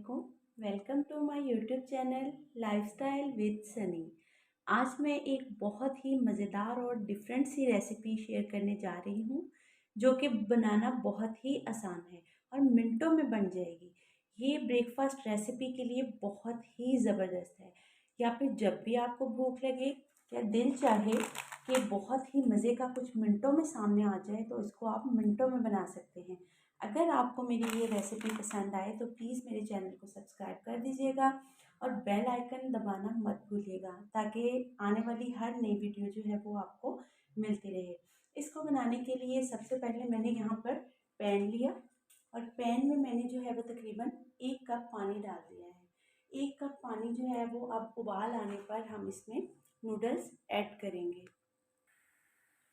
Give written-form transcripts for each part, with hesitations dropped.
वालेकुम। Welcome to my YouTube channel lifestyle with Sunny. आज मैं एक बहुत ही मज़ेदार और डिफरेंट सी रेसिपी शेयर करने जा रही हूँ जो कि बनाना बहुत ही आसान है और मिनटों में बन जाएगी। ये ब्रेकफास्ट रेसिपी के लिए बहुत ही ज़बरदस्त है, या फिर जब भी आपको भूख लगे या दिल चाहे कि बहुत ही मज़े का कुछ मिनटों में सामने आ जाए तो इसको आप मिनटों में बना सकते हैं। अगर आपको मेरी ये रेसिपी पसंद आए तो प्लीज़ मेरे चैनल को सब्सक्राइब कर दीजिएगा और बेल आइकन दबाना मत भूलिएगा, ताकि आने वाली हर नई वीडियो जो है वो आपको मिलती रहे। इसको बनाने के लिए सबसे पहले मैंने यहाँ पर पैन लिया और पैन में मैंने जो है वो तकरीबन 1 कप पानी डाल दिया है। 1 कप पानी जो है वो अब उबाल आने पर हम इसमें नूडल्स ऐड करेंगे।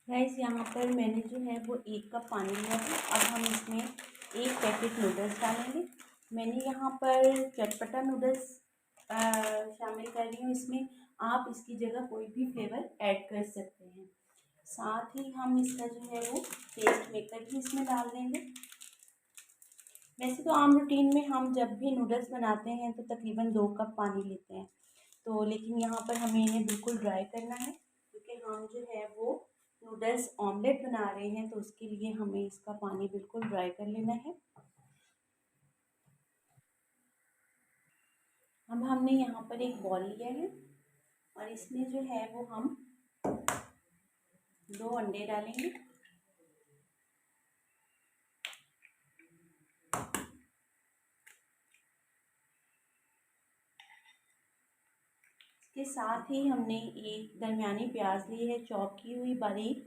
गाइस, यहाँ पर मैंने जो है वो 1 कप पानी लिया है। अब हम इसमें 1 पैकेट नूडल्स डालेंगे। मैंने यहाँ पर चटपटा नूडल्स शामिल कर रही हूँ इसमें। आप इसकी जगह कोई भी फ्लेवर ऐड कर सकते हैं। साथ ही हम इसका जो है वो टेस्ट मेकर भी इसमें डाल देंगे। वैसे तो आम रूटीन में हम जब भी नूडल्स बनाते हैं तो तकरीबन 2 कप पानी लेते हैं, तो लेकिन यहाँ पर हमें इन्हें बिल्कुल ड्राई करना है, क्योंकि हम जो है वो नूडल्स ऑमलेट बना रहे हैं, तो उसके लिए हमें इसका पानी बिल्कुल ड्राई कर लेना है। अब हमने यहाँ पर एक बॉल लिया है और इसमें जो है वो हम 2 अंडे डालेंगे। इसके साथ ही हमने एक दरमियानी प्याज ली है, चॉप की हुई बारीक,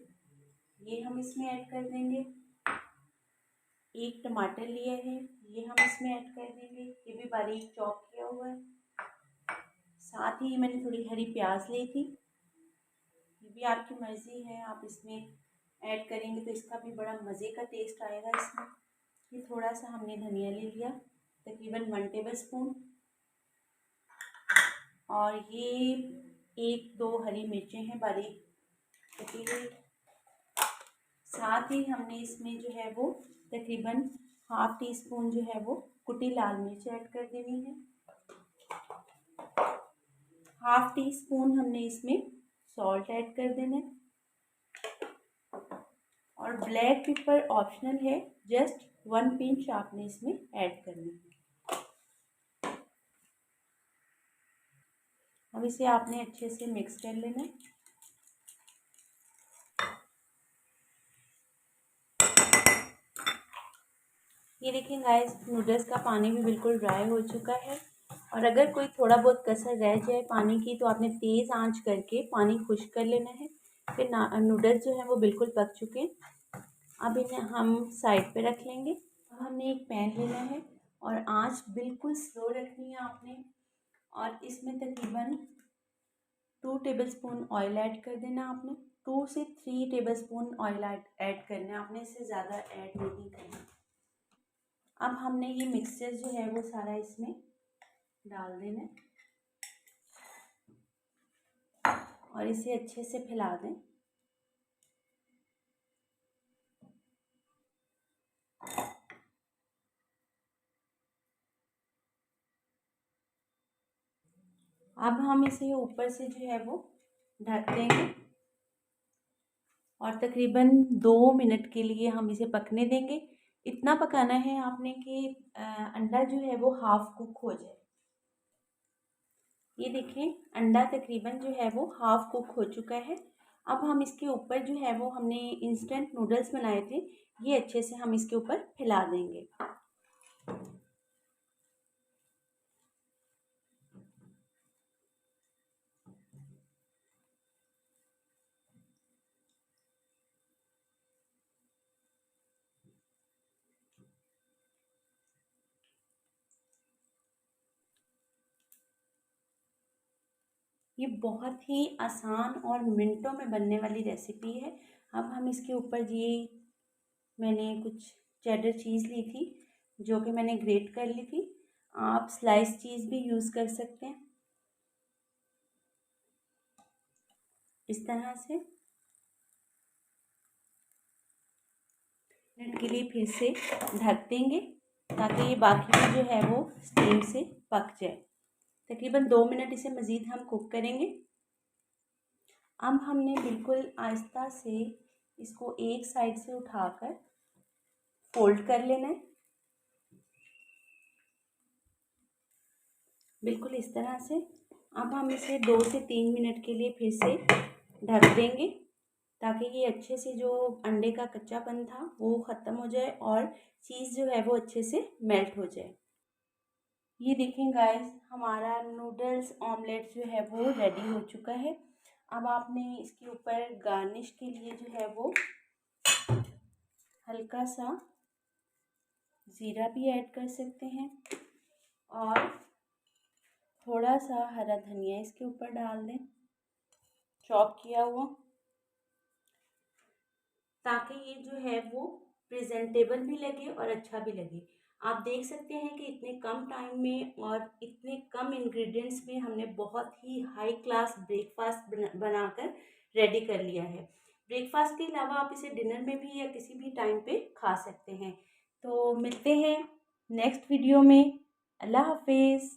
ये हम इसमें ऐड कर देंगे। एक टमाटर लिया है, ये हम इसमें ऐड कर देंगे, ये भी बारीक चॉप किया हुआ है। साथ ही मैंने थोड़ी हरी प्याज ली थी, ये भी आपकी मर्ज़ी है, आप इसमें ऐड करेंगे तो इसका भी बड़ा मज़े का टेस्ट आएगा इसमें। ये थोड़ा सा हमने धनिया ले लिया, तकरीबन 1 टेबल स्पून, और ये 1-2 हरी मिर्चें हैं बारीक कटी हुई। साथ ही हमने इसमें जो है वो तकरीबन ½ टी स्पून जो है वो कुटी लाल मिर्च ऐड कर देनी है। ½ टी स्पून हमने इसमें सॉल्ट ऐड कर देना है, और ब्लैक पेपर ऑप्शनल है, जस्ट 1 पिंच आपने इसमें ऐड करना है। अब इसे आपने अच्छे से मिक्स कर लेना है। ये देखिए गाइस, नूडल्स का पानी भी बिल्कुल ड्राई हो चुका है, और अगर कोई थोड़ा बहुत कसर रह जाए पानी की तो आपने तेज़ आंच करके पानी खुश्क कर लेना है। फिर नूडल्स जो है वो बिल्कुल पक चुके हैं। अब इन्हें हम साइड पे रख लेंगे। अब हमने एक पैन लेना है और आंच बिल्कुल स्लो रखनी है आपने, और इसमें तकरीबन 2 टेबल स्पून ऑयल ऐड कर देना आपने। 2 से 3 टेबल स्पून ऑयल ऐड करना है आपने, इससे ज़्यादा ऐड नहीं करना। अब हमने ये मिक्सचर जो है वो सारा इसमें डाल देना है और इसे अच्छे से फैला दें। अब हम इसे ऊपर से जो है वो ढक देंगे और तकरीबन 2 मिनट के लिए हम इसे पकने देंगे। इतना पकाना है आपने कि अंडा जो है वो हाफ कुक हो जाए। ये देखें, अंडा तकरीबन जो है वो हाफ कुक हो चुका है। अब हम इसके ऊपर जो है वो हमने इंस्टेंट नूडल्स बनाए थे, ये अच्छे से हम इसके ऊपर फैला देंगे। ये बहुत ही आसान और मिनटों में बनने वाली रेसिपी है। अब हम इसके ऊपर ये मैंने कुछ चेडर चीज़ ली थी जो कि मैंने ग्रेट कर ली थी, आप स्लाइस चीज़ भी यूज़ कर सकते हैं। इस तरह से मिनट के लिए फिर से ढक देंगे ताकि ये बाकी भी जो है वो स्टीम से पक जाए। तकरीबन 2 मिनट इसे मज़ीद हम कुक करेंगे। अब हमने बिल्कुल आहिस्ता से इसको एक साइड से उठाकर फोल्ड कर लेना है, बिल्कुल इस तरह से। अब हम इसे 2 से 3 मिनट के लिए फिर से ढक देंगे ताकि ये अच्छे से जो अंडे का कच्चापन था वो ख़त्म हो जाए और चीज़ जो है वो अच्छे से मेल्ट हो जाए। ये देखें गाइस, हमारा नूडल्स ऑमलेट जो है वो रेडी हो चुका है। अब आपने इसके ऊपर गार्निश के लिए जो है वो हल्का सा ज़ीरा भी ऐड कर सकते हैं और थोड़ा सा हरा धनिया इसके ऊपर डाल दें, चॉप किया हुआ, ताकि ये जो है वो प्रेजेंटेबल भी लगे और अच्छा भी लगे। आप देख सकते हैं कि इतने कम टाइम में और इतने कम इंग्रेडिएंट्स में हमने बहुत ही हाई क्लास ब्रेकफास्ट बनाकर रेडी कर लिया है। ब्रेकफास्ट के अलावा आप इसे डिनर में भी या किसी भी टाइम पे खा सकते हैं। तो मिलते हैं नेक्स्ट वीडियो में। अल्लाह हाफिज़।